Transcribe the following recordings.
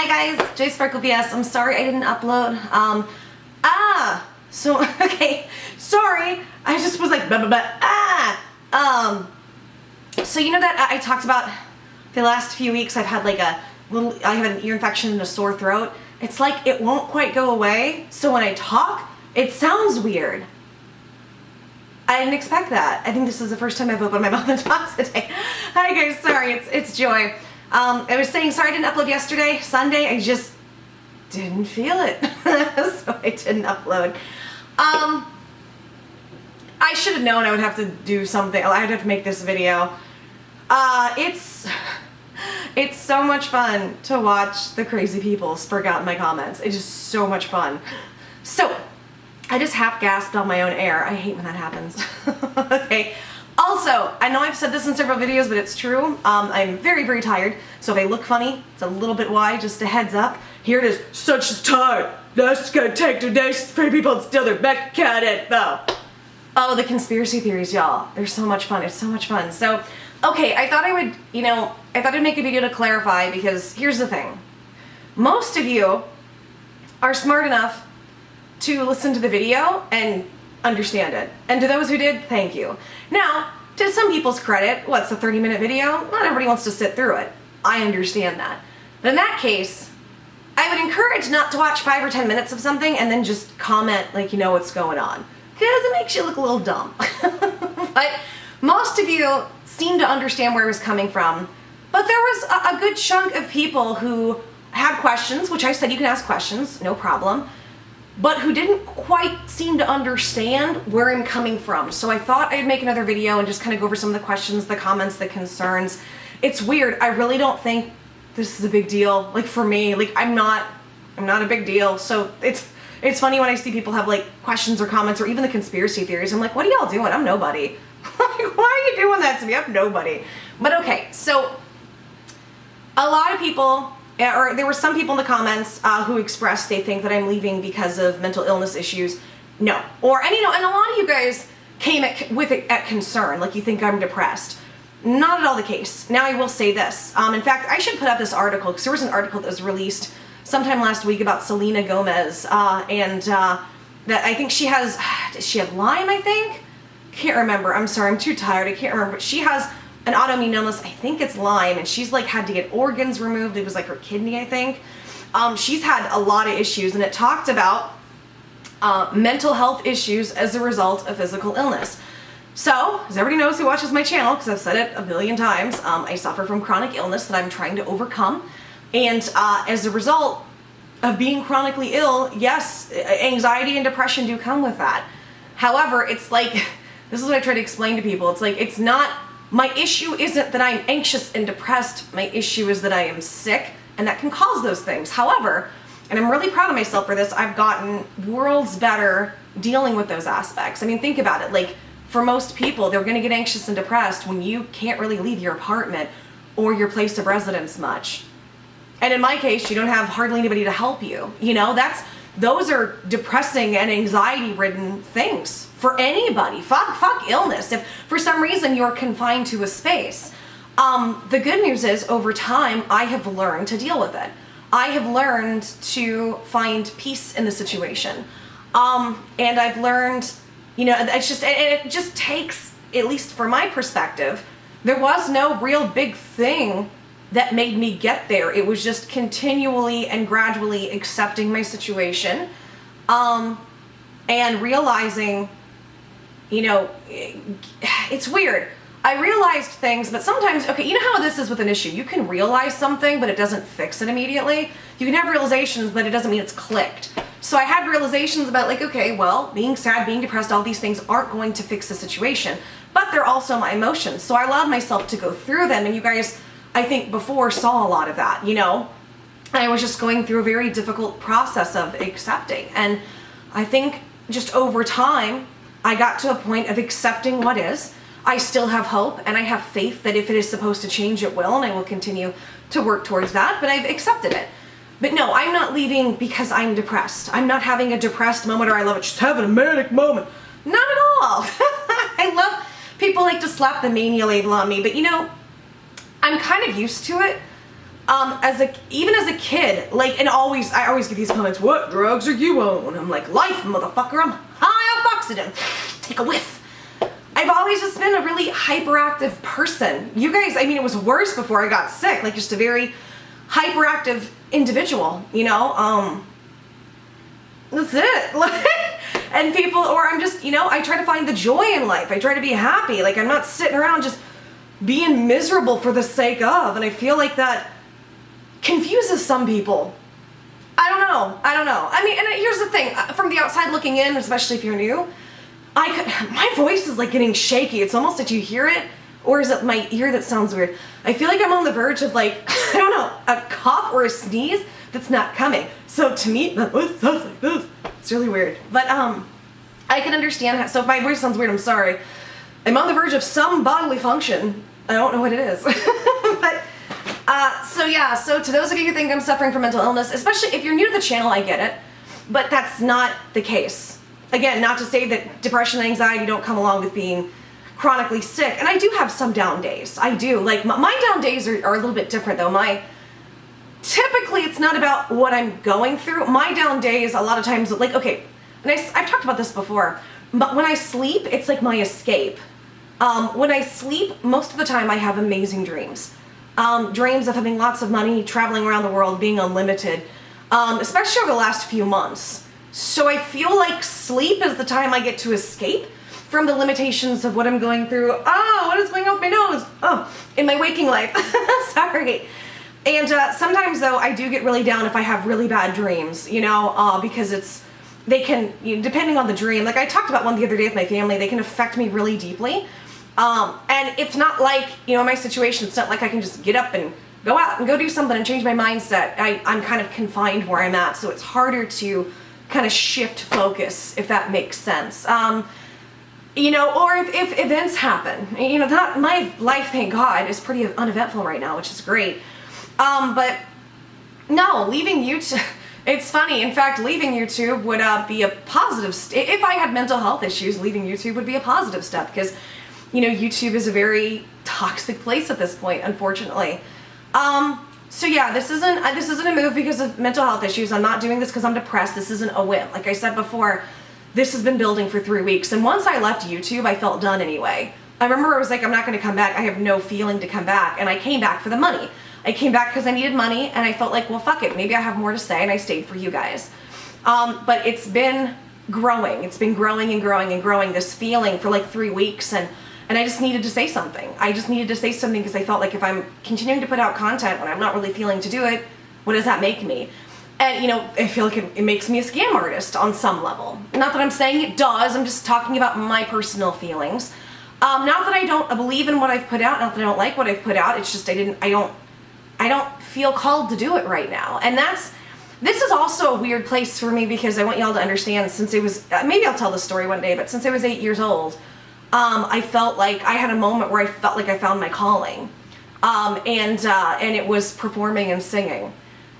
Hi guys, Jay Sparkle VS. I'm sorry I didn't upload. Okay, sorry. I just was like, So you know that I talked about the last few weeks I've had like I have an ear infection and a sore throat. It's like it won't quite go away, so when I talk, it sounds weird. I didn't expect that. I think this is the first time I've opened my mouth and talked today. Hi guys, sorry, it's Joy. I was saying sorry I didn't upload yesterday, Sunday. I just didn't feel it, so I didn't upload. I should have known I would have to do something. I'd have to make this video. It's so much fun to watch the crazy people spurg out in my comments. It's just so much fun. So, I just half gasped on my own air. I hate when that happens. Okay. Also, I know I've said this in several videos, but it's true. I'm very, very tired. So if I look funny, it's a little bit wide, just a heads up. Here it is. Such as tired. That's gonna take today's free people and steal their bank account info. Oh, the conspiracy theories, y'all. They're so much fun. It's so much fun. So, okay, I thought I would, I thought I'd make a video to clarify because here's the thing. Most of you are smart enough to listen to the video and understand it. And to those who did, thank you. Now, to some people's credit, what's a 30-minute video? Not everybody wants to sit through it. I understand that. But in that case, I would encourage not to watch 5 or 10 minutes of something and then just comment like you know what's going on. Because it makes you look a little dumb. But most of you seem to understand where I was coming from. But there was a good chunk of people who had questions, which I said you can ask questions, no problem, but who didn't quite seem to understand where I'm coming from. So I thought I'd make another video and just kind of go over some of the questions, the comments, the concerns. It's weird. I really don't think this is a big deal. Like for me, like I'm not a big deal. So it's funny when I see people have like questions or comments or even the conspiracy theories. I'm like, what are y'all doing? I'm nobody. Like, why are you doing that to me? I'm nobody. But okay, so a lot of people, or there were some people in the comments who expressed they think that I'm leaving because of mental illness issues. No. Or, and a lot of you guys came at concern, like you think I'm depressed. Not at all the case. Now I will say this. In fact, I should put up this article, because there was an article that was released sometime last week about Selena Gomez, that I think she has, does she have Lyme, I think? Can't remember. I'm sorry, I'm too tired. I can't remember. But she has an autoimmune illness, I think it's Lyme, and she's like had to get organs removed. It was like her kidney, I think. She's had a lot of issues, and it talked about mental health issues as a result of physical illness. So, as everybody knows who watches my channel, because I've said it a billion times, I suffer from chronic illness that I'm trying to overcome. And as a result of being chronically ill, yes, anxiety and depression do come with that. However, it's like, this is what I try to explain to people. It's like, it's not, my issue isn't that I'm anxious and depressed. My issue is that I am sick, and that can cause those things. However, and I'm really proud of myself for this, I've gotten worlds better dealing with those aspects. I mean, think about it. Like, for most people, they're gonna get anxious and depressed when you can't really leave your apartment or your place of residence much. And in my case, you don't have hardly anybody to help you. Those are depressing and anxiety-ridden things for anybody. Fuck illness. If for some reason you're confined to a space. The good news is, over time, I have learned to deal with it. I have learned to find peace in the situation. And I've learned, it just takes, at least from my perspective, there was no real big thing that made me get there. It was just continually and gradually accepting my situation, and realizing, it's weird. I realized things, but sometimes, okay, you know how this is with an issue. You can realize something, but it doesn't fix it immediately. You can have realizations, but it doesn't mean it's clicked. So I had realizations about like, okay, well, being sad, being depressed, all these things aren't going to fix the situation, but they're also my emotions. So I allowed myself to go through them, and you guys, I think before, saw a lot of that, And I was just going through a very difficult process of accepting. And I think just over time, I got to a point of accepting what is. I still have hope, and I have faith that if it is supposed to change, it will, and I will continue to work towards that, but I've accepted it. But no, I'm not leaving because I'm depressed. I'm not having a depressed moment, or I love it, just having a manic moment. Not at all. I love, people like to slap the mania label on me, but I'm kind of used to it. Even as a kid, like, and I always get these comments, what drugs are you on? I'm like, life, motherfucker, I'm high on oxygen. Take a whiff. I've always just been a really hyperactive person. You guys, I mean, it was worse before I got sick, like just a very hyperactive individual, you know? That's it. And people, or I'm just, you know, I try to find the joy in life. I try to be happy. Like, I'm not sitting around just being miserable for the sake of, and I feel like that confuses some people. I don't know. I mean, and here's the thing, from the outside looking in, especially if you're new, my voice is like getting shaky. It's almost like you hear it, or is it my ear that sounds weird? I feel like I'm on the verge of like, I don't know, a cough or a sneeze that's not coming. So to me, my voice sounds like this. It's really weird. But I can understand so if my voice sounds weird, I'm sorry. I'm on the verge of some bodily function. I don't know what it is. But so to those of you who think I'm suffering from mental illness, especially if you're new to the channel, I get it. But that's not the case. Again, not to say that depression and anxiety don't come along with being chronically sick. And I do have some down days. I do. Like, my down days are a little bit different, though. Typically, it's not about what I'm going through. My down days, a lot of times, like, okay, and I've talked about this before, but when I sleep, it's like my escape. When I sleep, most of the time, I have amazing dreams. Dreams of having lots of money, traveling around the world, being unlimited, especially over the last few months. So I feel like sleep is the time I get to escape from the limitations of what I'm going through. Oh, what is going on with my nose? Oh, in my waking life. Sorry. And sometimes, though, I do get really down if I have really bad dreams, you know, because they can, depending on the dream, like I talked about one the other day with my family, they can affect me really deeply. And it's not like, you know, in my situation, it's not like I can just get up and go out and go do something and change my mindset. I'm kind of confined where I'm at, so it's harder to kind of shift focus, if that makes sense. You know, or if events happen, you know, my life, thank God, is pretty uneventful right now, which is great. But no, leaving YouTube, it's funny. In fact, leaving YouTube would be a positive, if I had mental health issues, leaving YouTube would be a positive step, because, you know, YouTube is a very toxic place at this point, unfortunately. So yeah, this isn't a move because of mental health issues. I'm not doing this because I'm depressed. This isn't a whim. Like I said before, this has been building for 3 weeks. And once I left YouTube, I felt done anyway. I remember I was like, I'm not going to come back. I have no feeling to come back. And I came back for the money. I came back because I needed money, and I felt like, well, fuck it. Maybe I have more to say, and I stayed for you guys. But it's been growing. It's been growing and growing and growing, this feeling for like 3 weeks. And I just needed to say something. I just needed to say something because I felt like if I'm continuing to put out content when I'm not really feeling to do it, what does that make me? And, you know, I feel like it makes me a scam artist on some level. Not that I'm saying it does, I'm just talking about my personal feelings. Not that I don't believe in what I've put out, not that I don't like what I've put out, it's just I don't feel called to do it right now. And this is also a weird place for me because I want y'all to understand, since it was, maybe I'll tell the story one day, but since I was 8 years old, I felt like I had a moment where I felt like I found my calling. And it was performing and singing.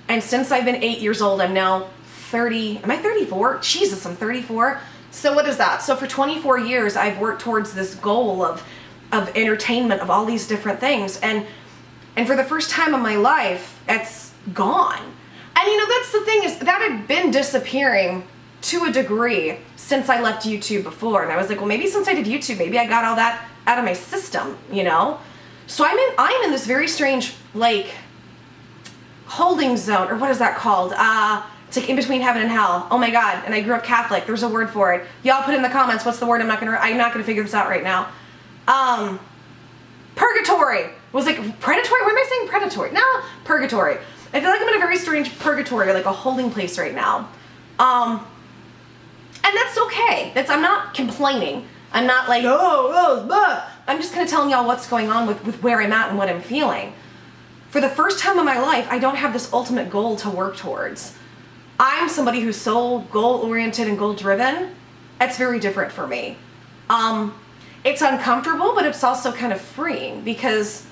And since I've been 8 years old, I'm now 30, am I 34? Jesus, I'm 34. So what is that? So for 24 years, I've worked towards this goal of entertainment, of all these different things. And for the first time in my life, it's gone. And you know, that's the thing, is that had been disappearing to a degree since I left YouTube before. And I was like, well, maybe since I did YouTube, maybe I got all that out of my system, you know? So I'm in this very strange, like, holding zone, or what is that called? It's like in between heaven and hell. Oh my God, and I grew up Catholic. There's a word for it. Y'all put in the comments, what's the word? I'm not gonna figure this out right now. Purgatory. Was like predatory? What am I saying? Predatory. No, purgatory. I feel like I'm in a very strange purgatory, like a holding place right now. And that's okay. I'm not complaining. I'm not like, blah. I'm just kind of telling y'all what's going on with where I'm at and what I'm feeling. For the first time in my life, I don't have this ultimate goal to work towards. I'm somebody who's so goal-oriented and goal-driven. It's very different for me. It's uncomfortable, but it's also kind of freeing because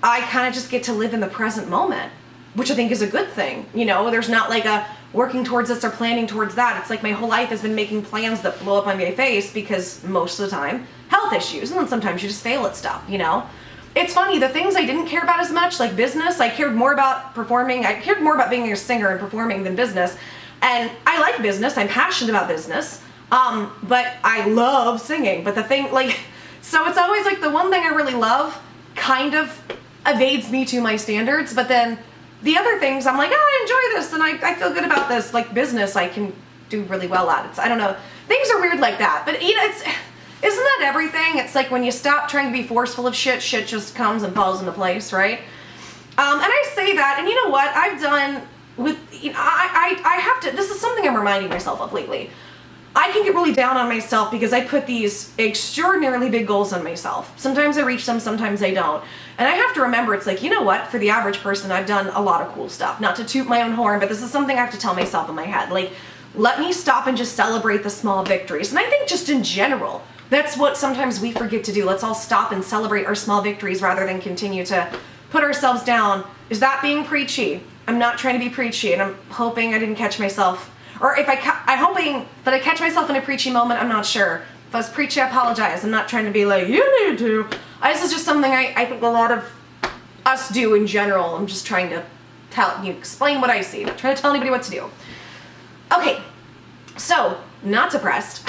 I kind of just get to live in the present moment, which I think is a good thing. You know, there's not like a working towards this or planning towards that. It's like my whole life has been making plans that blow up on my face because most of the time, health issues, and then sometimes you just fail at stuff, you know? it's funny, the things I didn't care about as much, like business, I cared more about performing. I cared more about being a singer and performing than business. And I like business. I'm passionate about business. But I love singing. But the thing, like, so it's always like the one thing I really love kind of evades me to my standards. But then the other things, I'm like, oh, I enjoy this and I feel good about this. Like business, I can do really well at it. So I don't know. Things are weird like that. But you know, isn't that everything? It's like when you stop trying to be forceful of shit, shit just comes and falls into place, right? And I say that, and you know what? I've done with, you know, I have to, this is something I'm reminding myself of lately. I can get really down on myself because I put these extraordinarily big goals on myself. Sometimes I reach them, sometimes I don't. And I have to remember, it's like, you know what? For the average person, I've done a lot of cool stuff. Not to toot my own horn, but this is something I have to tell myself in my head. Like, let me stop and just celebrate the small victories. And I think just in general, that's what sometimes we forget to do. Let's all stop and celebrate our small victories rather than continue to put ourselves down. Is that being preachy? I'm not trying to be preachy, and I'm hoping I didn't catch myself. Or if I'm hoping that I catch myself in a preachy moment, I'm not sure. If I was preachy, I apologize. I'm not trying to be like, you need to. This is just something I think a lot of us do in general. I'm just trying to explain what I see. Not trying to tell anybody what to do. Okay, so, not depressed.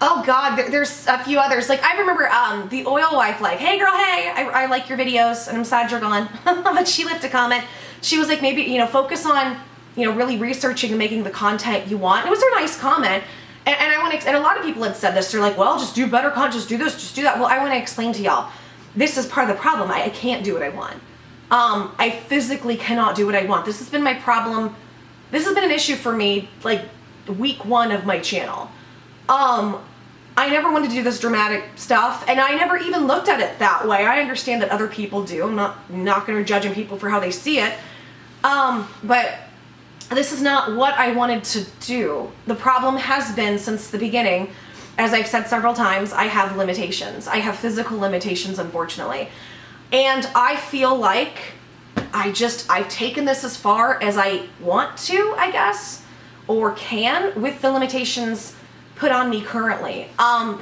Oh God, there's a few others. Like I remember the oil wife, like, hey girl, hey, I like your videos and I'm sad you're gone. But she left a comment. She was like, maybe, you know, focus on, you know, really researching and making the content you want. It was a nice comment. And I want to, and a lot of people had said this. They're like, well, just do better content, just do this, just do that. Well, I want to explain to y'all, this is part of the problem. I can't do what I want. I physically cannot do what I want. This has been my problem. This has been an issue for me, like week 1 of my channel. I never wanted to do this dramatic stuff, and I never even looked at it that way. I understand that other people do. I'm not going to judge people for how they see it. But this is not what I wanted to do. The problem has been since the beginning, as I've said several times, I have limitations. I have physical limitations, unfortunately. And I feel like I've taken this as far as I want to, I guess, or can, with the limitations put on me currently.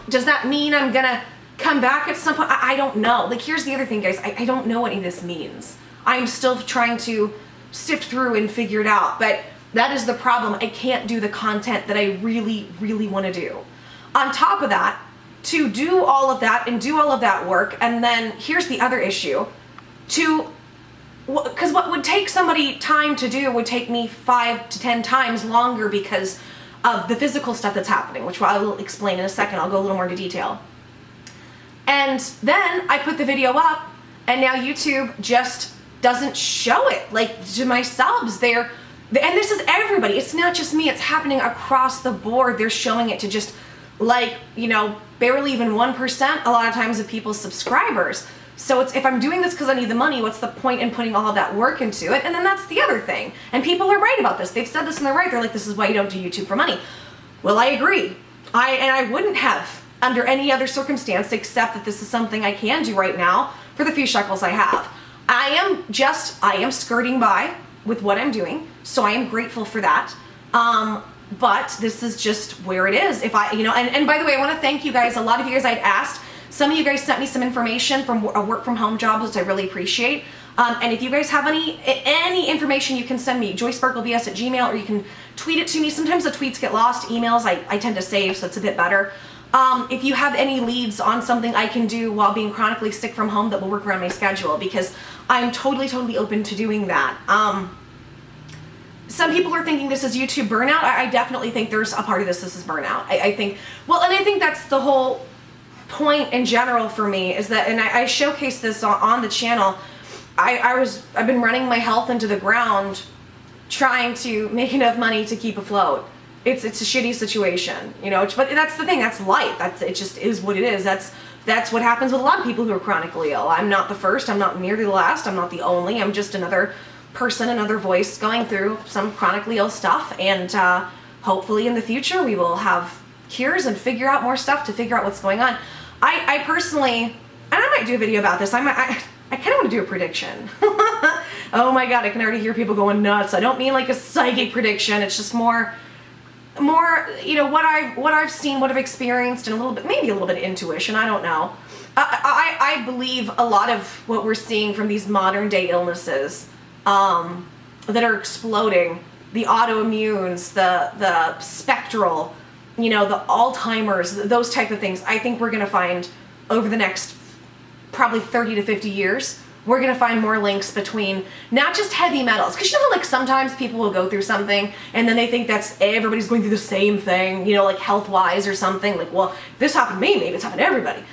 Does that mean I'm gonna come back at some point? I don't know. Like, here's the other thing, guys. I don't know what any of this means. I'm still trying to sift through and figure it out, but that is the problem. I can't do the content that I really, really want to do. On top of that, to do all of that and do all of that work, and then here's the other issue, because what would take somebody time to do would take me 5 to 10 times longer because of the physical stuff that's happening, which I will explain in a second. I'll go a little more into detail. And then I put the video up, and now YouTube just doesn't show it. Like, to my subs, and this is everybody. It's not just me. It's happening across the board. They're showing it to just, like, you know, barely even 1% a lot of times of people's subscribers. So if I'm doing this because I need the money, what's the point in putting all of that work into it? And then that's the other thing. And people are right about this. They've said this and they're right. They're like, this is why you don't do YouTube for money. Well, I agree. I wouldn't have under any other circumstance except that this is something I can do right now for the few shekels I have. I am skirting by with what I'm doing. So I am grateful for that. But this is just where it is. If I, you know, and by the way, I want to thank you guys. A lot of you guys I'd asked. Some of you guys sent me some information from a work from home job, which I really appreciate. And if you guys have any information, you can send me joysparklebs@gmail, or you can tweet it to me. Sometimes the tweets get lost. Emails I tend to save, so it's a bit better. If you have any leads on something I can do while being chronically sick from home that will work around my schedule, because I'm totally open to doing that. Some people are thinking this is YouTube burnout. I definitely think there's a part of this is burnout. I think that's the whole point in general for me, is that, and I showcase this on the channel. I've been running my health into the ground trying to make enough money to keep afloat. It's a shitty situation, you know, but that's the thing, that's life. It just is what it is. That's what happens with a lot of people who are chronically ill. I'm not the first, I'm not nearly the last, I'm not the only. I'm just another person, another voice going through some chronically ill stuff, and hopefully in the future we will have cures and figure out more stuff to figure out what's going on. I personally, and I might do a video about this, I kind of want to do a prediction. Oh my god, I can already hear people going nuts. I don't mean like a psychic prediction, it's just more, you know, what I've seen, what I've experienced, and maybe a little bit of intuition, I don't know. I believe a lot of what we're seeing from these modern day illnesses that are exploding, the autoimmunes, the spectral, you know, the Alzheimer's, those type of things, I think we're going to find over the next probably 30 to 50 years, we're going to find more links between not just heavy metals. Because you know how like sometimes people will go through something and then they think that's everybody's going through the same thing, you know, like health-wise or something. Like, well, if this happened to me, maybe it's happened to everybody.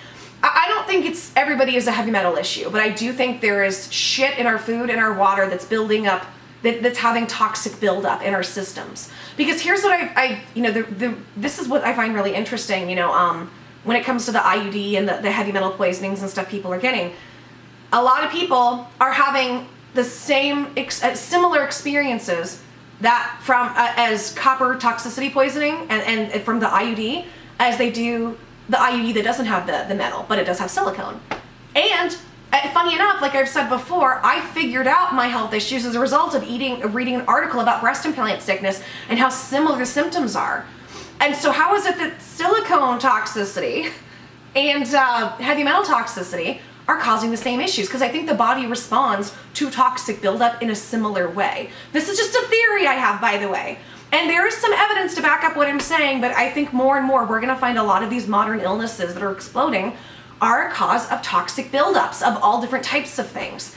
I don't think it's everybody is a heavy metal issue, but I do think there is shit in our food and our water that's building up, that's having toxic buildup in our systems. Because here's what I you know, this is what I find really interesting, you know, when it comes to the IUD and the heavy metal poisonings and stuff people are getting. A lot of people are having the same, similar experiences that from as copper toxicity poisoning and from the IUD as they do the IUD that doesn't have the metal, but it does have silicone. And funny enough, like I've said before, I figured out my health issues as a result of reading an article about breast implant sickness and how similar the symptoms are. And so how is it that silicone toxicity and heavy metal toxicity are causing the same issues? Because I think the body responds to toxic buildup in a similar way. This is just a theory I have, by the way. And there is some evidence to back up what I'm saying, but I think more and more we're going to find a lot of these modern illnesses that are exploding are a cause of toxic buildups of all different types of things.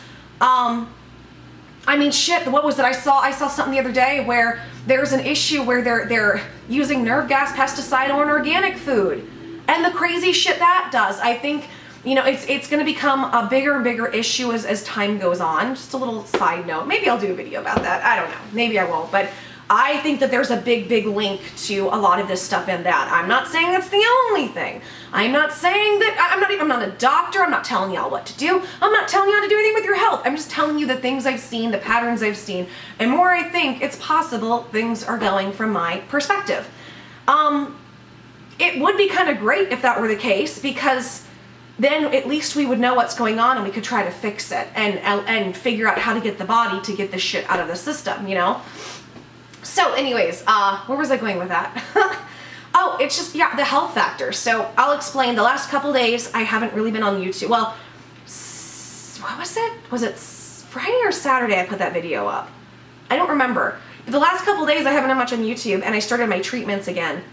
I mean, shit, what was it? I saw something the other day where there's an issue where they're using nerve gas pesticide on organic food. And the crazy shit that does. I think, you know, it's going to become a bigger and bigger issue as time goes on. Just a little side note. Maybe I'll do a video about that. I don't know. Maybe I won't. But I think that there's a big link to a lot of this stuff and that. I'm not saying that's the only thing. I'm not saying that, I'm not a doctor. I'm not telling y'all what to do. I'm not telling you how to do anything with your health. I'm just telling you the things I've seen, the patterns I've seen, and more I think it's possible things are going from my perspective. It would be kind of great if that were the case, because then at least we would know what's going on and we could try to fix it and figure out how to get the body to get this shit out of the system, you know? So anyways, where was I going with that? Oh, it's just, yeah, the health factor. So I'll explain. The last couple days, I haven't really been on YouTube. Well, what was it? Was it Friday or Saturday I put that video up? I don't remember. But the last couple days, I haven't done much on YouTube, and I started my treatments again.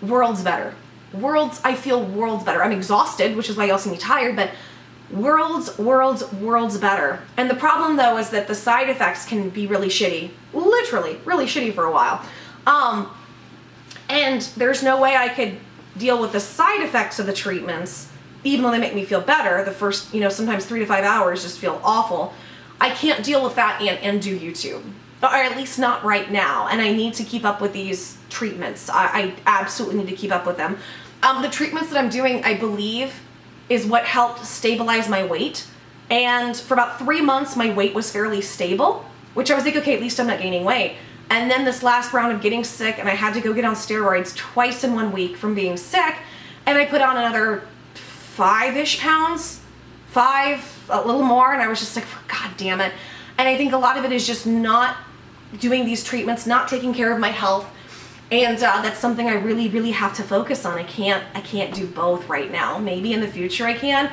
Worlds better. I feel worlds better. I'm exhausted, which is why you all see me tired, but worlds better. And the problem though is that the side effects can be really shitty. Literally, really shitty for a while. And there's no way I could deal with the side effects of the treatments, even though they make me feel better. The first, you know, sometimes 3 to 5 hours just feel awful. I can't deal with that and do YouTube. Or at least not right now. And I need to keep up with these treatments. I absolutely need to keep up with them. The treatments that I'm doing, I believe, is what helped stabilize my weight. And for about 3 months, my weight was fairly stable, which I was like, okay, at least I'm not gaining weight. And then this last round of getting sick, and I had to go get on steroids twice in 1 week from being sick, and I put on another 5-ish pounds, a little more, and I was just like, God damn it. And I think a lot of it is just not doing these treatments, not taking care of my health. And that's something I really have to focus on. I can't do both right now. Maybe in the future I can,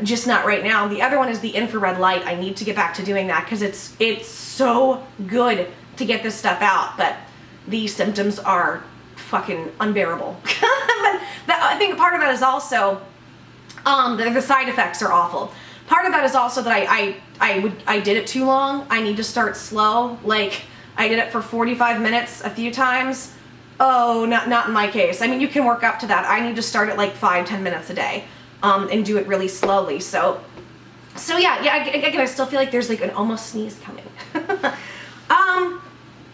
just not right now. The other one is the infrared light. I need to get back to doing that because it's so good to get this stuff out, but these symptoms are fucking unbearable. But I think part of that is also the side effects are awful. Part of that is also that I did it too long. I need to start slow. Like I did it for 45 minutes a few times. Oh, not in my case. I mean, you can work up to that. I need to start at like 5-10 minutes a day, and do it really slowly. So yeah. Again, I still feel like there's like an almost sneeze coming.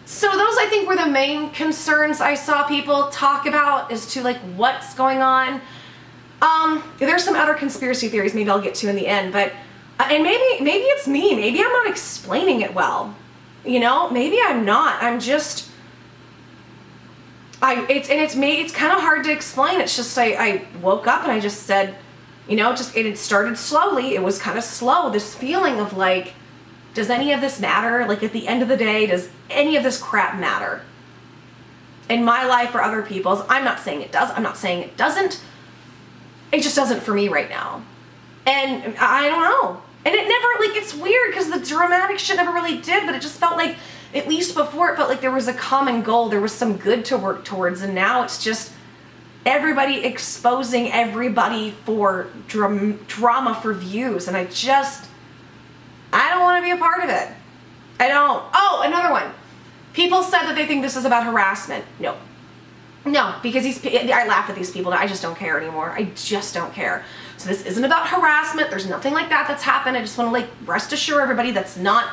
So those I think were the main concerns I saw people talk about as to like what's going on. There's some other conspiracy theories maybe I'll get to in the end, but and maybe it's me. Maybe I'm not explaining it well. You know, maybe I'm not. I'm just. It's kind of hard to explain. It's just I woke up and I just said, you know, it started slowly. It was kind of slow. This feeling of like, does any of this matter? Like at the end of the day, does any of this crap matter? In my life or other people's? I'm not saying it does. I'm not saying it doesn't. It just doesn't for me right now. And I don't know. And it never, like, it's weird because the dramatic shit never really did, but it just felt like, at least before, it felt like there was a common goal. There was some good to work towards, and now it's just everybody exposing everybody for drama for views, and I don't want to be a part of it. I don't. Oh, another one. People said that they think this is about harassment. No. No, because I laugh at these people. I just don't care anymore. I just don't care. So this isn't about harassment. There's nothing like that that's happened. I just want to, like, rest assure everybody that's not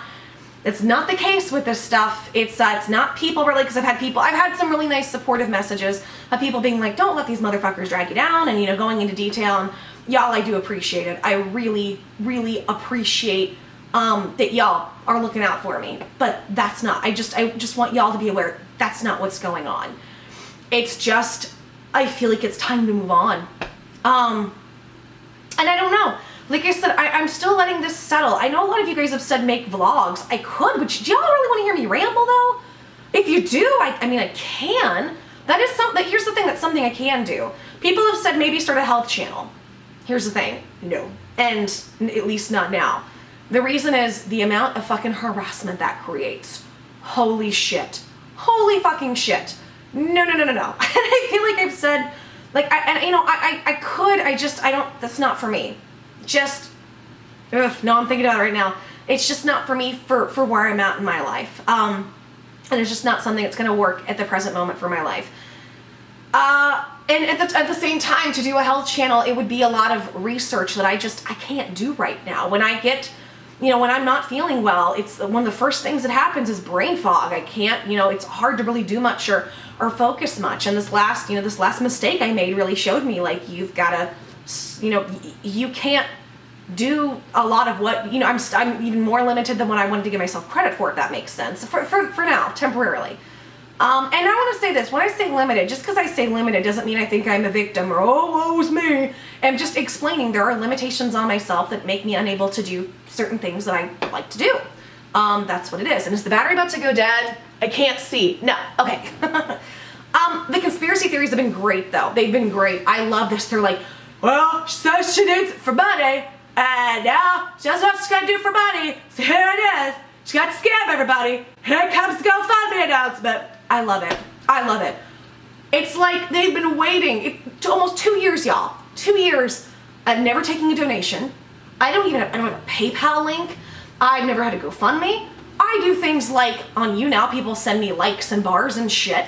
the case with this stuff. It's not people really, because I've had some really nice supportive messages of people being like, don't let these motherfuckers drag you down, and, you know, going into detail, and y'all, I do appreciate it. I really, really appreciate that y'all are looking out for me. But that's not, I just want y'all to be aware that's not what's going on. It's just, I feel like it's time to move on. And I don't know. Like I said, I'm still letting this settle. I know a lot of you guys have said make vlogs. I could, but do y'all really want to hear me ramble though? If you do, I mean, I can. That is something, here's the thing, that's something I can do. People have said maybe start a health channel. Here's the thing, no. And at least not now. The reason is the amount of fucking harassment that creates. Holy shit. Holy fucking shit. No. And I feel like I've said, like, I could, that's not for me. No, I'm thinking about it right now. It's just not for me for where I'm at in my life. And it's just not something that's going to work at the present moment for my life. And at the same time, to do a health channel, it would be a lot of research that I can't do right now. When I get, when I'm not feeling well, it's one of the first things that happens is brain fog. I can't, it's hard to really do much or focus much. And this last mistake I made really showed me, like, you've got to, you can't do a lot of what, I'm even more limited than what I wanted to give myself credit for, if that makes sense, for now, temporarily. And I want to say this, when I say limited, just because I say limited doesn't mean I think I'm a victim or, oh, woe's me. I'm just explaining there are limitations on myself that make me unable to do certain things that I like to do. That's what it is. And is the battery about to go dead? I can't see. No. Okay. The conspiracy theories have been great, though. They've been great. I love this. They're like, well, she says she needs it for money, and now she doesn't know what she's got to do for money, so here it is. She got to scam everybody. Here comes the GoFundMe announcement. I love it. I love it. It's like they've been waiting almost 2 years, y'all. 2 years of never taking a donation. I don't have a PayPal link. I've never had a GoFundMe. I do things like on YouNow, people send me likes and bars and shit,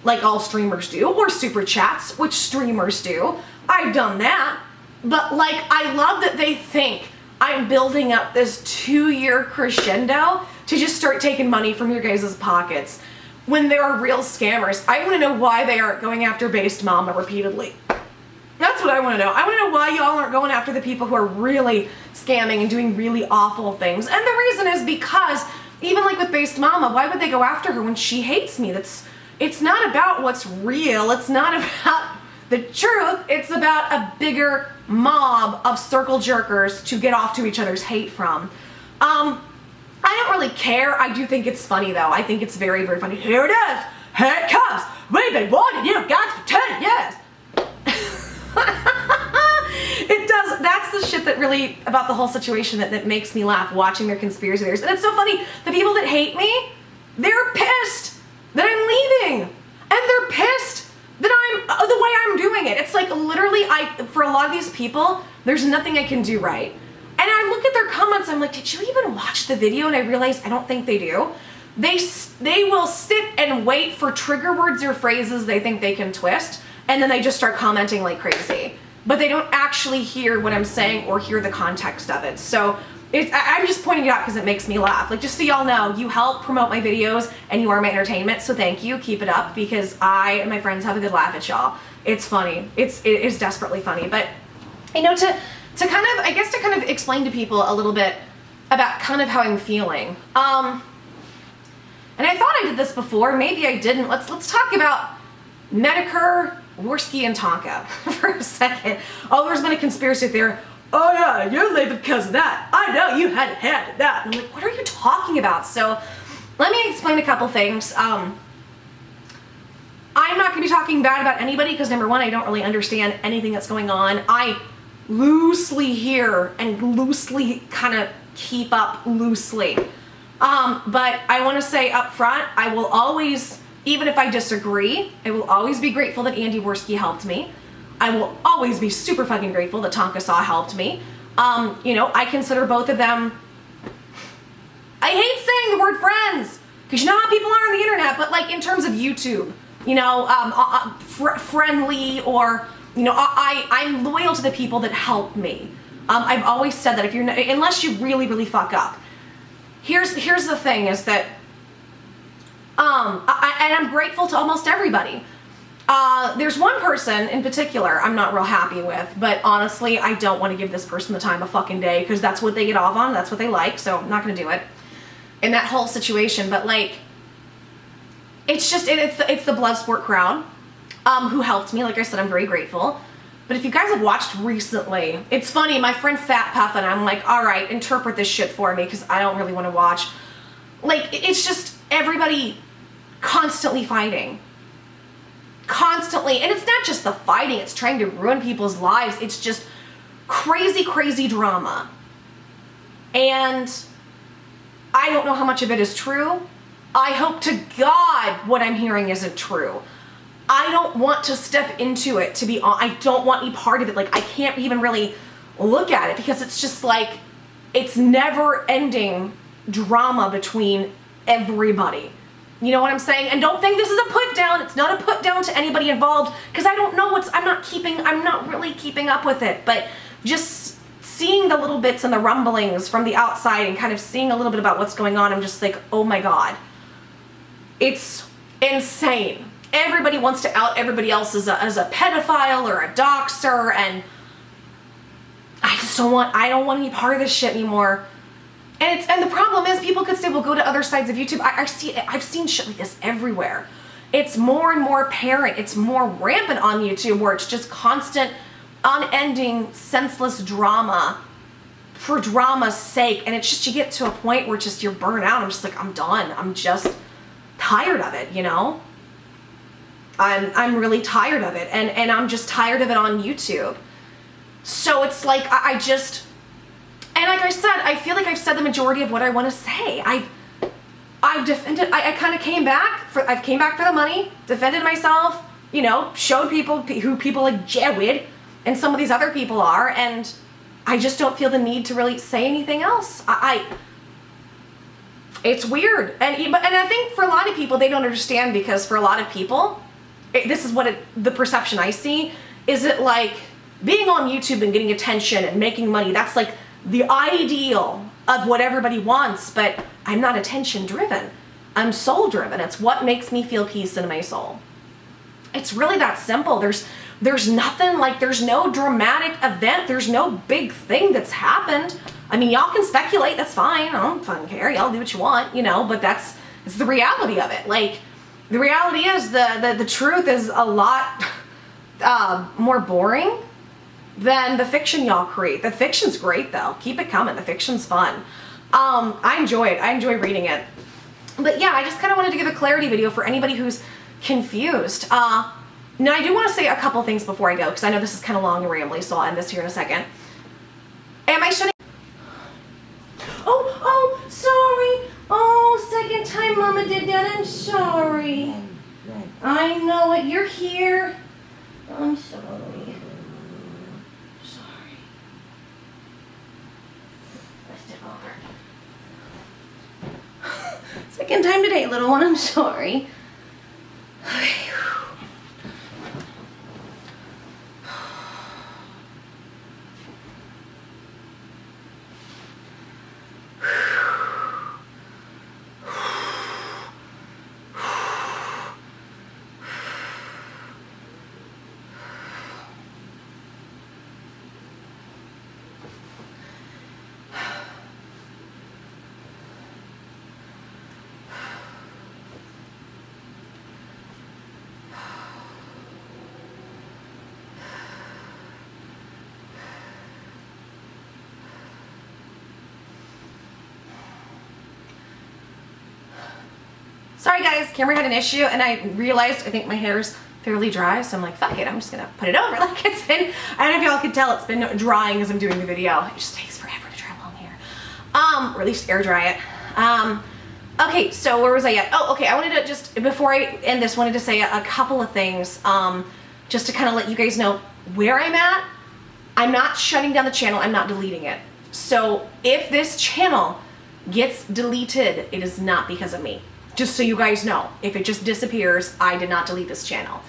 like all streamers do, or super chats, which streamers do. I've done that. But, like, I love that they think I'm building up this 2-year crescendo to just start taking money from your guys' pockets when there are real scammers. I want to know why they aren't going after Based Mama repeatedly. That's what I want to know. I want to know why y'all aren't going after the people who are really scamming and doing really awful things. And the reason is because, even like with Based Mama, why would they go after her when she hates me? It's not about what's real. It's not about the truth. It's about a bigger mob of circle jerkers to get off to each other's hate from. I don't really care. I do think it's funny, though. I think it's very, very funny. Here it is. Here it comes. We've been warning you guys for 10 years. It does. That's the shit that really, about the whole situation, that makes me laugh, watching their conspiracy theories. And it's so funny. The people that hate me, they're pissed that I'm leaving. And they're pissed that I'm, the way I'm doing it. It's like, literally, for a lot of these people, there's nothing I can do right. And I look at their comments, I'm like, did you even watch the video? And I realize I don't think they do. They will sit and wait for trigger words or phrases they think they can twist, and then they just start commenting like crazy. But they don't actually hear what I'm saying or hear the context of it. So I'm just pointing it out because it makes me laugh. Like, just so y'all know, you help promote my videos and you are my entertainment, so thank you. Keep it up, because I and my friends have a good laugh at y'all. It's funny. It is desperately funny. But, to kind of explain to people a little bit about kind of how I'm feeling. And I thought I did this before, maybe I didn't. Let's talk about Medicare, Worski, and Tonka for a second. Oh, there's been a conspiracy theory. Oh yeah, you're leaving because of that. I know you had that. And I'm like, what are you talking about? So let me explain a couple things. I'm not going to be talking bad about anybody because, number one, I don't really understand anything that's going on. I loosely hear and loosely kind of keep up loosely. But I want to say up front, I will always, even if I disagree, I will always be grateful that Andy Worski helped me. I will always be super fucking grateful that Tonka Saw helped me. You know, I consider both of them, I hate saying the word friends, because you know how people are on the internet, but like in terms of YouTube, you know, friendly, or, you know, I'm loyal to the people that help me. I've always said that if you're, unless you really, really fuck up. Here's the thing is that, and I'm grateful to almost everybody. There's one person in particular I'm not real happy with, but honestly, I don't want to give this person the time of fucking day, because that's what they get off on, that's what they like, so I'm not going to do it in that whole situation. But like, it's just, it's the Bloodsport crowd, who helped me. Like I said, I'm very grateful. But if you guys have watched recently, it's funny, my friend Fat Puffin, I'm like, all right, interpret this shit for me, because I don't really want to watch. Like, it's just everybody constantly fighting. Constantly. And it's not just the fighting, it's trying to ruin people's lives. It's just crazy, crazy drama. And I don't know how much of it is true. I hope to God what I'm hearing isn't true. I don't want to step into it, to be honest. I don't want any part of it. Like, I can't even really look at it, because it's just like, it's never ending drama between everybody. You know what I'm saying? And don't think this is a put down. It's not a put down to anybody involved, because I don't know I'm not really keeping up with it, but just seeing the little bits and the rumblings from the outside and kind of seeing a little bit about what's going on, I'm just like, oh my God. It's insane. Everybody wants to out everybody else as a pedophile or a doxer, and I don't want any part of this shit anymore. And the problem is, people could say, well, go to other sides of YouTube. I've seen shit like this everywhere. It's more and more apparent. It's more rampant on YouTube, where it's just constant, unending, senseless drama for drama's sake. And it's just, you get to a point where just you're burnt out. I'm just like, I'm done. I'm just tired of it, you know? I'm really tired of it, and I'm just tired of it on YouTube. So it's like, I just, and like I said, I feel like I've said the majority of what I want to say. I've defended, I kind of came back for the money, defended myself, you know, showed people who people like Jawid and some of these other people are, and I just don't feel the need to really say anything else. It's weird, and I think for a lot of people, they don't understand, because for a lot of people, this is what the perception I see, is it like being on YouTube and getting attention and making money, that's like the ideal of what everybody wants. But I'm not attention driven. I'm soul driven. It's what makes me feel peace in my soul. It's really that simple. There's nothing, like, there's no dramatic event. There's no big thing that's happened. I mean, y'all can speculate, that's fine. I don't fucking care. Y'all do what you want, you know, but it's the reality of it. Like, the reality is the truth is a lot more boring than the fiction y'all create. The fiction's great though. Keep it coming. The fiction's fun. I enjoy it. I enjoy reading it. But yeah, I just kind of wanted to give a clarity video for anybody who's confused. Now I do want to say a couple things before I go, because I know this is kind of long and rambly, so I'll end this here in a second. Am I shutting? Oh, sorry. Oh, second time Mama did that. I'm sorry. I know it. You're here. I'm sorry. Sorry. Let's step over. Second time today, little one. I'm sorry. Okay. Sorry guys, camera had an issue, and I realized I think my hair's fairly dry, so I'm like, fuck it, I'm just gonna put it over. Like, it's been, I don't know if y'all can tell, it's been drying as I'm doing the video. It just takes forever to dry long hair. Or at least air dry it. Okay, so where was I at? Oh, okay, I wanted to just, before I end this, wanted to say a couple of things, just to kind of let you guys know where I'm at. I'm not shutting down the channel, I'm not deleting it. So if this channel gets deleted, it is not because of me. Just so you guys know, if it just disappears, I did not delete this channel.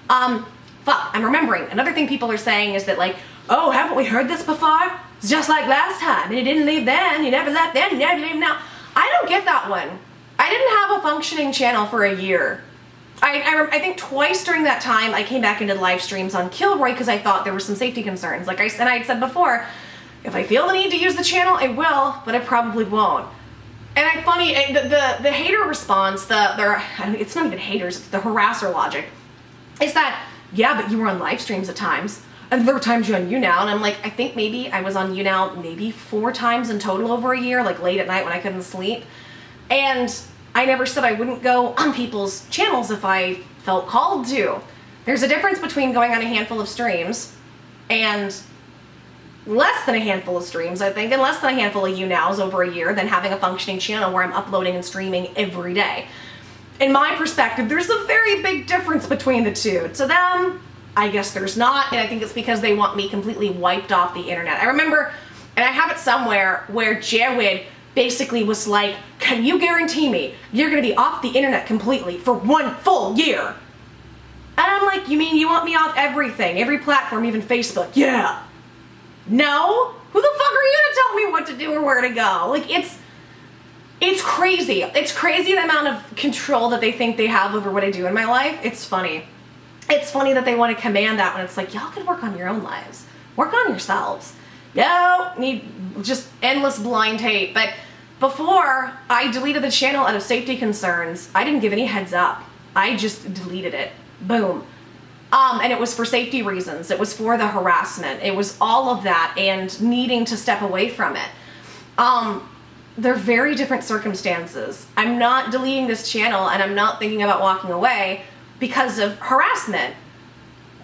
Fuck, I'm remembering. Another thing people are saying is that like, oh, haven't we heard this before? It's just like last time, and you didn't leave then, you never left then, you never leave now. I don't get that one. I didn't have a functioning channel for a year. I think twice during that time I came back into live streams on Kilroy because I thought there were some safety concerns. Like I said before, if I feel the need to use the channel, I will, but I probably won't. And funny, the hater response, it's not even haters, it's the harasser logic, is that, yeah, but you were on live streams at times, and there were times you're on YouNow, and I'm like, I think maybe I was on YouNow maybe 4 times in total over a year, like late at night when I couldn't sleep. And I never said I wouldn't go on people's channels if I felt called to. There's a difference between going on a handful of streams and less than a handful of streams, I think, and less than a handful of YouNows over a year than having a functioning channel where I'm uploading and streaming every day. In my perspective, there's a very big difference between the two. To them, I guess there's not, and I think it's because they want me completely wiped off the internet. I remember, and I have it somewhere, where Jared basically was like, can you guarantee me you're gonna be off the internet completely for 1 full year? And I'm like, you mean you want me off everything, every platform, even Facebook? Yeah. No? Who the fuck are you gonna tell me what to do or where to go? Like, it's crazy. It's crazy the amount of control that they think they have over what I do in my life. It's funny. It's funny that they want to command that when it's like, y'all could work on your own lives. Work on yourselves. No, need just endless blind hate. But before I deleted the channel out of safety concerns, I didn't give any heads up. I just deleted it. Boom. And it was for safety reasons. It was for the harassment. It was all of that and needing to step away from it. They're very different circumstances. I'm not deleting this channel and I'm not thinking about walking away because of harassment.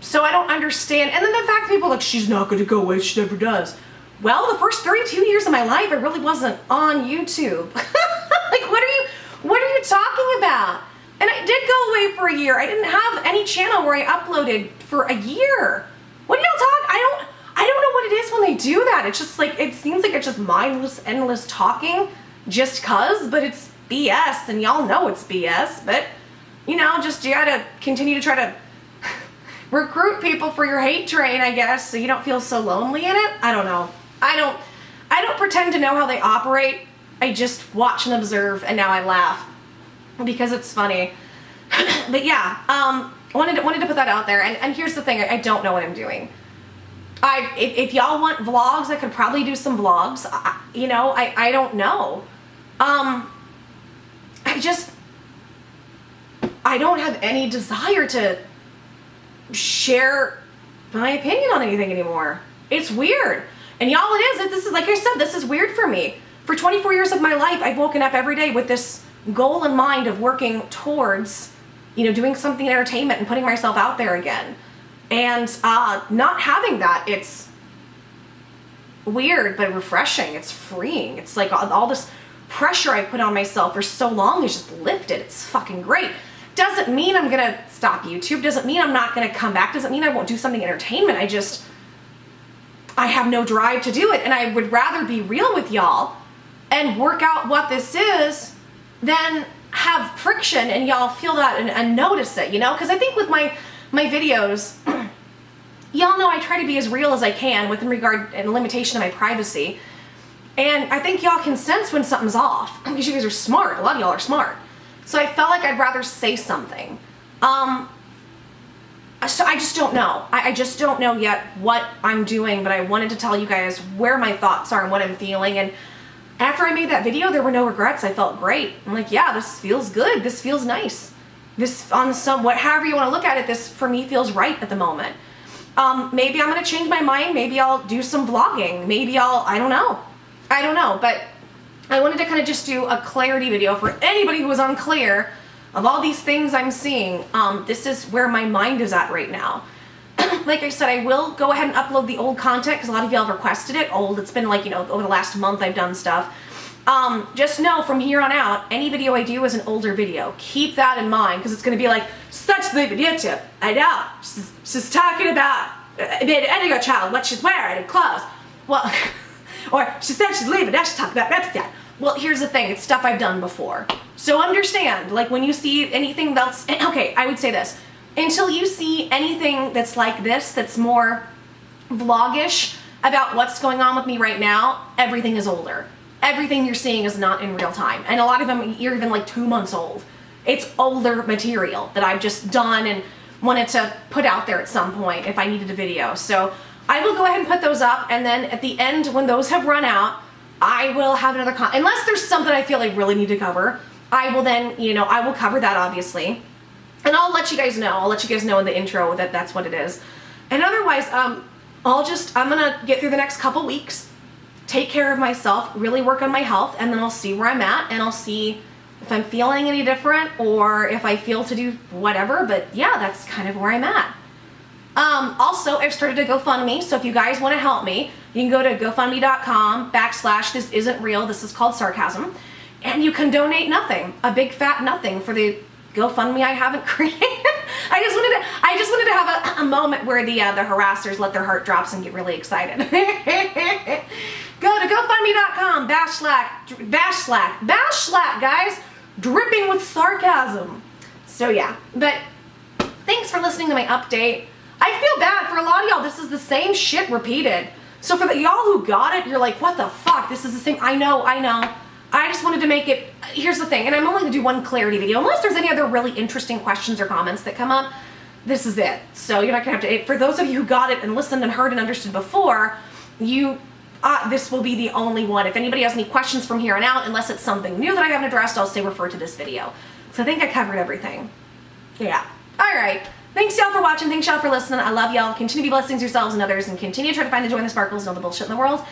So I don't understand. And then the fact that people are like, she's not going to go away, she never does. Well, the first 32 years of my life, I really wasn't on YouTube. Like, what are you talking about? And I did go away for a year. I didn't have any channel where I uploaded for a year. What are y'all talking? I don't know what it is when they do that. It's just like, it seems like it's just mindless, endless talking just cause, but it's BS, and y'all know it's BS, but you know, just you gotta continue to try to recruit people for your hate train, I guess, so you don't feel so lonely in it. I don't know. I don't pretend to know how they operate. I just watch and observe, and now I laugh because it's funny. But yeah, wanted to put that out there. And here's the thing: I don't know what I'm doing. If y'all want vlogs, I could probably do some vlogs. I don't know. I don't have any desire to share my opinion on anything anymore. It's weird. And y'all, this is, like I said, this is weird for me. For 24 years of my life, I've woken up every day with this goal in mind of working towards, doing something in entertainment and putting myself out there again. And not having that, it's weird but refreshing. It's freeing. It's like all this pressure I put on myself for so long is just lifted. It's fucking great. Doesn't mean I'm gonna stop YouTube. Doesn't mean I'm not gonna come back. Doesn't mean I won't do something entertainment. I have no drive to do it. And I would rather be real with y'all and work out what this is than have friction and y'all feel that and notice it, Because I think with my videos, y'all know I try to be as real as I can within regard and limitation of my privacy. And I think y'all can sense when something's off because you guys are smart. A lot of y'all are smart. So I felt like I'd rather say something. So I just don't know. I just don't know yet what I'm doing, but I wanted to tell you guys where my thoughts are and what I'm feeling. And after I made that video, there were no regrets. I felt great. I'm like, yeah, this feels good. This feels nice. This, however you want to look at it, this for me feels right at the moment. Maybe I'm going to change my mind. Maybe I'll do some vlogging. Maybe I don't know. But I wanted to kind of just do a clarity video for anybody who was unclear of all these things I'm seeing, this is where my mind is at right now. Like I said, I will go ahead and upload the old content because a lot of y'all have requested it. It's been like, over the last month I've done stuff. Just know from here on out, any video I do is an older video. Keep that in mind because it's going to be like, such the video tip. I know. She's talking about an Indigo child, what she's wearing and clothes. Well, or she said she's leaving, now she's talking about Repstat. Well, here's the thing, it's stuff I've done before. So understand, like when you see anything else, okay, I would say this. Until you see anything that's like this, that's more vlogish about what's going on with me right now, everything is older. Everything you're seeing is not in real time. And a lot of them, you're even like 2 months old. It's older material that I've just done and wanted to put out there at some point if I needed a video. So I will go ahead and put those up, and then at the end, when those have run out, I will have another unless there's something I feel I really need to cover, I will then, I will cover that obviously. And I'll let you guys know. I'll let you guys know in the intro that that's what it is. And otherwise, I'm gonna get through the next couple weeks, take care of myself, really work on my health, and then I'll see where I'm at, and I'll see if I'm feeling any different or if I feel to do whatever. But yeah, that's kind of where I'm at. Also, I've started a GoFundMe, so if you guys want to help me, you can go to gofundme.com/this isn't real, this is called sarcasm, and you can donate nothing, a big fat nothing for the GoFundMe I haven't created. I just wanted to have a moment where the harassers let their heart drops and get really excited. Go to gofundme.com /slack, guys, dripping with sarcasm. So yeah, but thanks for listening to my update. I feel bad for a lot of y'all. This is the same shit repeated. So for y'all who got it, you're like, what the fuck? This is the same. I know. I just wanted to make it, here's the thing, and I'm only gonna do one clarity video. Unless there's any other really interesting questions or comments that come up, this is it. So you're not gonna have to, for those of you who got it and listened and heard and understood before, this will be the only one. If anybody has any questions from here on out, unless it's something new that I haven't addressed, I'll say refer to this video. So I think I covered everything. Yeah, all right. Thanks y'all for watching, thanks y'all for listening. I love y'all. Continue to be blessings yourselves and others, and continue to try to find the joy and the sparkles and all the bullshit in the world.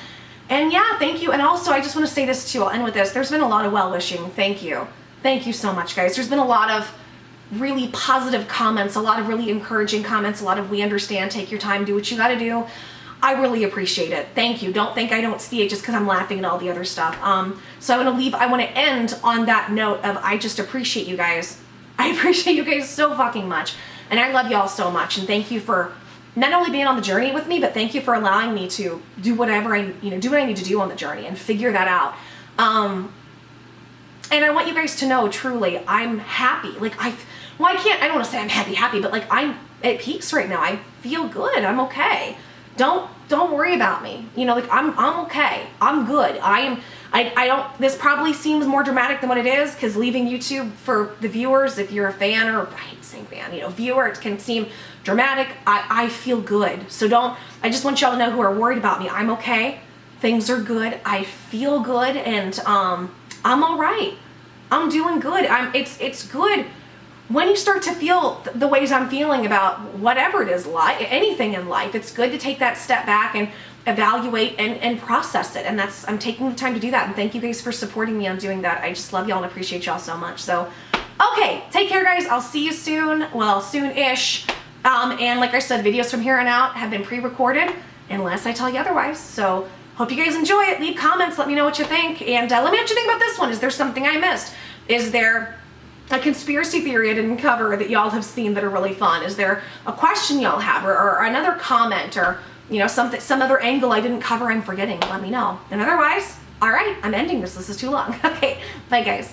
And yeah, thank you. And also, I just want to say this too, I'll end with this. There's been a lot of well-wishing. Thank you. Thank you so much, guys. There's been a lot of really positive comments, a lot of really encouraging comments, a lot of we understand, take your time, do what you gotta do. I really appreciate it. Thank you. Don't think I don't see it just because I'm laughing at all the other stuff. So I want to end on that note of I just appreciate you guys. I appreciate you guys so fucking much. And I love y'all so much. And thank you for not only being on the journey with me, but thank you for allowing me to do whatever do what I need to do on the journey and figure that out. And I want you guys to know, truly, I'm happy. Like I don't want to say I'm happy, but like I'm at peace right now. I feel good. I'm okay. Don't worry about me. Like I'm okay. I'm good. This probably seems more dramatic than what it is, because leaving YouTube for the viewers, if you're a fan, or I hate saying fan, viewer, it can seem dramatic. I feel good. So I just want y'all to know who are worried about me. I'm okay. Things are good. I feel good, and I'm all right. I'm doing good. It's good when you start to feel the ways I'm feeling about whatever it is, anything in life. It's good to take that step back and evaluate and process it. And I'm taking the time to do that. And thank you guys for supporting me on doing that. I just love y'all and appreciate y'all so much. So, okay, take care, guys. I'll see you soon. Well, soon-ish. And like I said, videos from here on out have been pre-recorded unless I tell you otherwise. So hope you guys enjoy it. Leave comments. Let me know what you think. And let me know what you think about this one. Is there something I missed? Is there a conspiracy theory I didn't cover that y'all have seen that are really fun? Is there a question y'all have, or another comment, or some other angle I didn't cover I'm forgetting? Let me know. And otherwise, all right, I'm ending this. This is too long. Okay, bye guys.